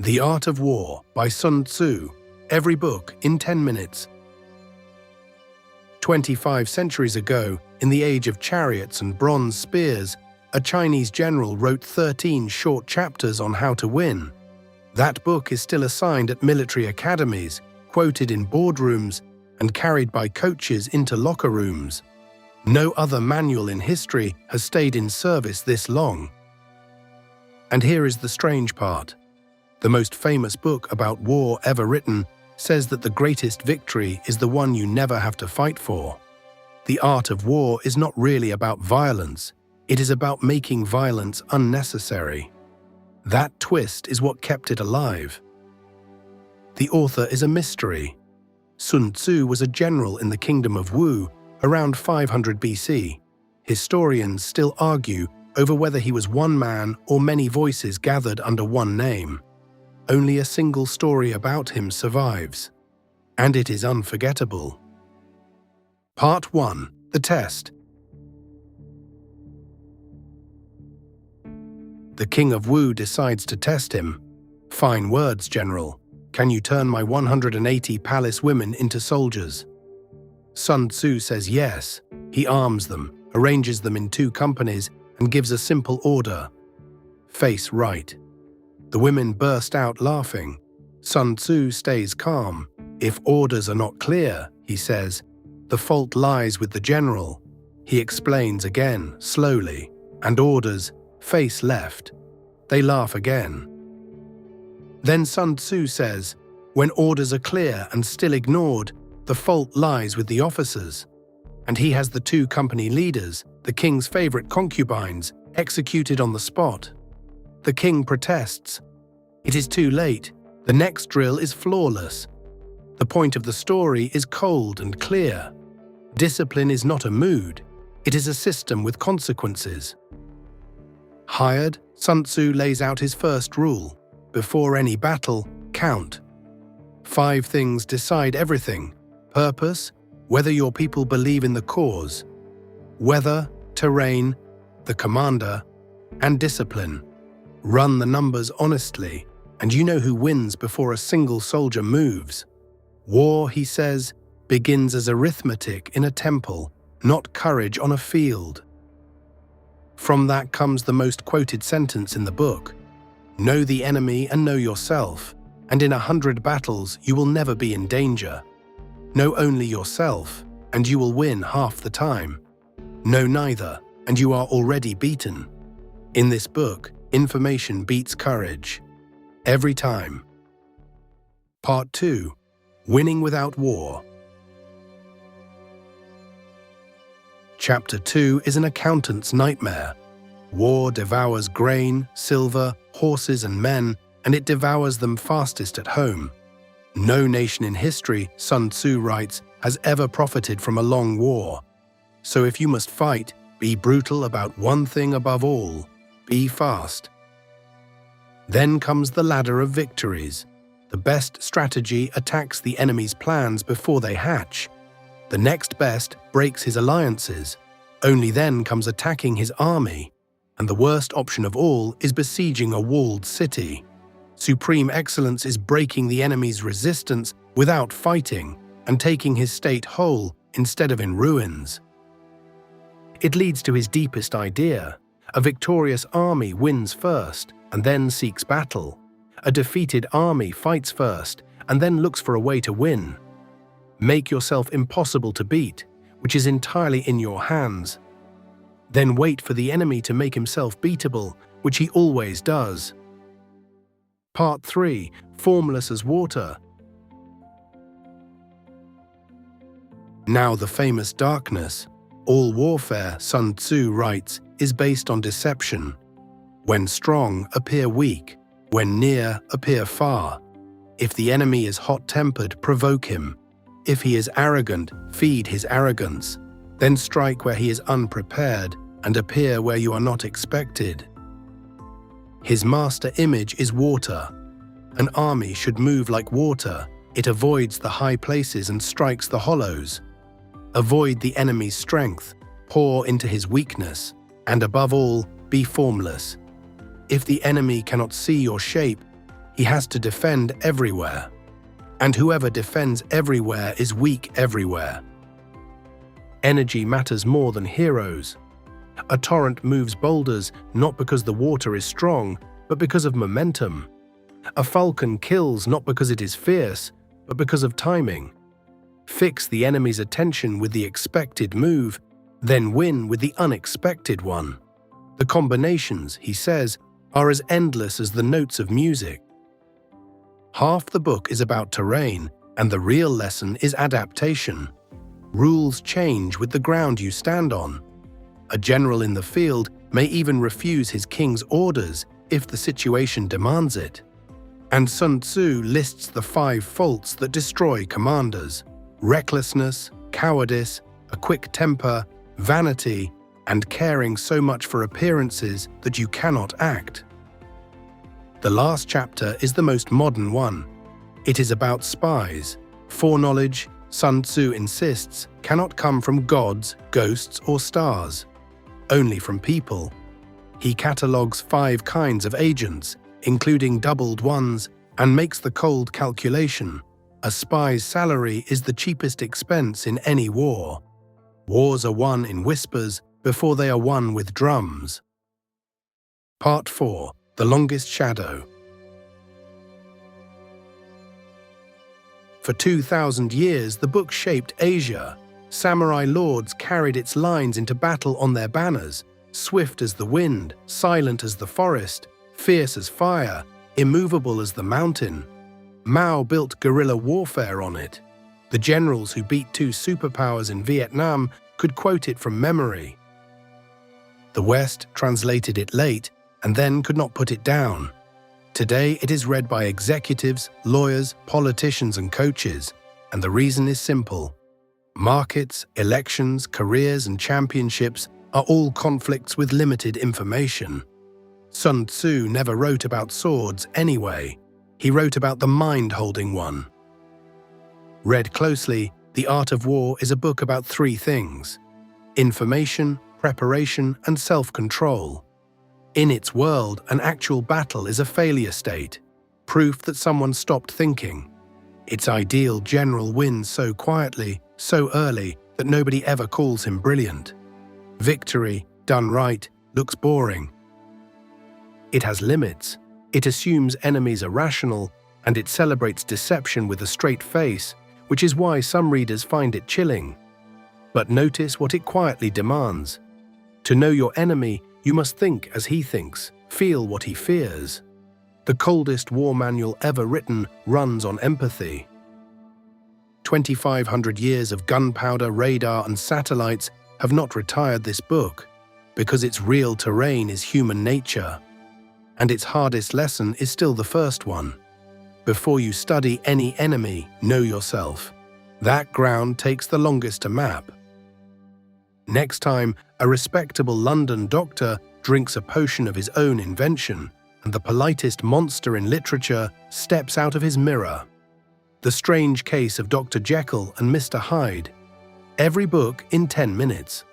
The Art of War by Sun Tzu. Every book in 10 minutes. 25 centuries ago, in the age of chariots and bronze spears, a Chinese general wrote 13 short chapters on how to win. That book is still assigned at military academies, quoted in boardrooms, and carried by coaches into locker rooms. No other manual in history has stayed in service this long. And here is the strange part. The most famous book about war ever written says that the greatest victory is the one you never have to fight for. The art of war is not really about violence. It is about making violence unnecessary. That twist is what kept it alive. The author is a mystery. Sun Tzu was a general in the kingdom of Wu around 500 BC. Historians still argue over whether he was one man or many voices gathered under one name. Only a single story about him survives, and it is unforgettable. Part 1. The Test. The king of Wu decides to test him. "Fine words, General. Can you turn my 180 palace women into soldiers?" Sun Tzu says yes. He arms them, arranges them in 2 companies, and gives a simple order: face right. The women burst out laughing. Sun Tzu stays calm. "If orders are not clear," he says, "the fault lies with the general." He explains again, slowly, and orders, "face left." They laugh again. Then Sun Tzu says, "When orders are clear and still ignored, the fault lies with the officers." And he has the 2 company leaders, the king's favorite concubines, executed on the spot. The king protests. It is too late. The next drill is flawless. The point of the story is cold and clear. Discipline is not a mood. It is a system with consequences. Hired, Sun Tzu lays out his first rule. Before any battle, count. 5 things decide everything: purpose, whether your people believe in the cause; weather, terrain, the commander, and discipline. Run the numbers honestly, and you know who wins before a single soldier moves. War, he says, begins as arithmetic in a temple, not courage on a field. From that comes the most quoted sentence in the book: "Know the enemy and know yourself, and in 100 battles you will never be in danger. Know only yourself, and you will win half the time. Know neither, and you are already beaten." In this book, information beats courage. Every time. Part 2. Winning without war. Chapter 2 is an accountant's nightmare. War devours grain, silver, horses and men, and it devours them fastest at home. No nation in history, Sun Tzu writes, has ever profited from a long war. So if you must fight, be brutal about one thing above all: be fast. Then comes the ladder of victories. The best strategy attacks the enemy's plans before they hatch. The next best breaks his alliances. Only then comes attacking his army. And the worst option of all is besieging a walled city. Supreme excellence is breaking the enemy's resistance without fighting and taking his state whole instead of in ruins. It leads to his deepest idea. A victorious army wins first and then seeks battle. A defeated army fights first and then looks for a way to win. Make yourself impossible to beat, which is entirely in your hands. Then wait for the enemy to make himself beatable, which he always does. Part 3. Formless as Water. Now the famous darkness. All warfare, Sun Tzu writes, is based on deception. When strong, appear weak. When near, appear far. If the enemy is hot-tempered, provoke him. If he is arrogant, feed his arrogance. Then strike where he is unprepared and appear where you are not expected. His master image is water. An army should move like water. It avoids the high places and strikes the hollows. Avoid the enemy's strength, pour into his weakness, and above all, be formless. If the enemy cannot see your shape, He has to defend everywhere. And whoever defends everywhere is weak everywhere. Energy matters more than heroes. A torrent moves boulders not because the water is strong, but because of momentum. A falcon kills not because it is fierce, but because of timing. Fix the enemy's attention with the expected move, then win with the unexpected one. The combinations, he says, are as endless as the notes of music. Half the book is about terrain, and the real lesson is adaptation. Rules change with the ground you stand on. A general in the field may even refuse his king's orders if the situation demands it. And Sun Tzu lists the 5 faults that destroy commanders: recklessness, cowardice, a quick temper, vanity, and caring so much for appearances that you cannot act. The last chapter is the most modern one. It is about spies. Foreknowledge, Sun Tzu insists, cannot come from gods, ghosts, or stars. Only from people. He catalogues 5 kinds of agents, including doubled ones, and makes the cold calculation. A spy's salary is the cheapest expense in any war. Wars are won in whispers before they are won with drums. Part 4. The Longest Shadow. For 2,000 years, the book shaped Asia. Samurai lords carried its lines into battle on their banners, swift as the wind, silent as the forest, fierce as fire, immovable as the mountain. Mao built guerrilla warfare on it. The generals who beat 2 superpowers in Vietnam could quote it from memory. The West translated it late and then could not put it down. Today it is read by executives, lawyers, politicians, and coaches, and the reason is simple. Markets, elections, careers, and championships are all conflicts with limited information. Sun Tzu never wrote about swords anyway. He wrote about the mind-holding one. Read closely, The Art of War is a book about 3 things: information, preparation, and self-control. In its world, an actual battle is a failure state, proof that someone stopped thinking. Its ideal general wins so quietly, so early, that nobody ever calls him brilliant. Victory, done right, looks boring. It has limits. It assumes enemies are rational, and it celebrates deception with a straight face, which is why some readers find it chilling. But notice what it quietly demands. To know your enemy, you must think as he thinks, feel what he fears. The coldest war manual ever written runs on empathy. 2,500 years of gunpowder, radar, and satellites have not retired this book, because its real terrain is human nature. And its hardest lesson is still the first one. Before you study any enemy, know yourself. That ground takes the longest to map. Next time, a respectable London doctor drinks a potion of his own invention, and the politest monster in literature steps out of his mirror. The Strange Case of Dr. Jekyll and Mr. Hyde. Every book in 10 minutes.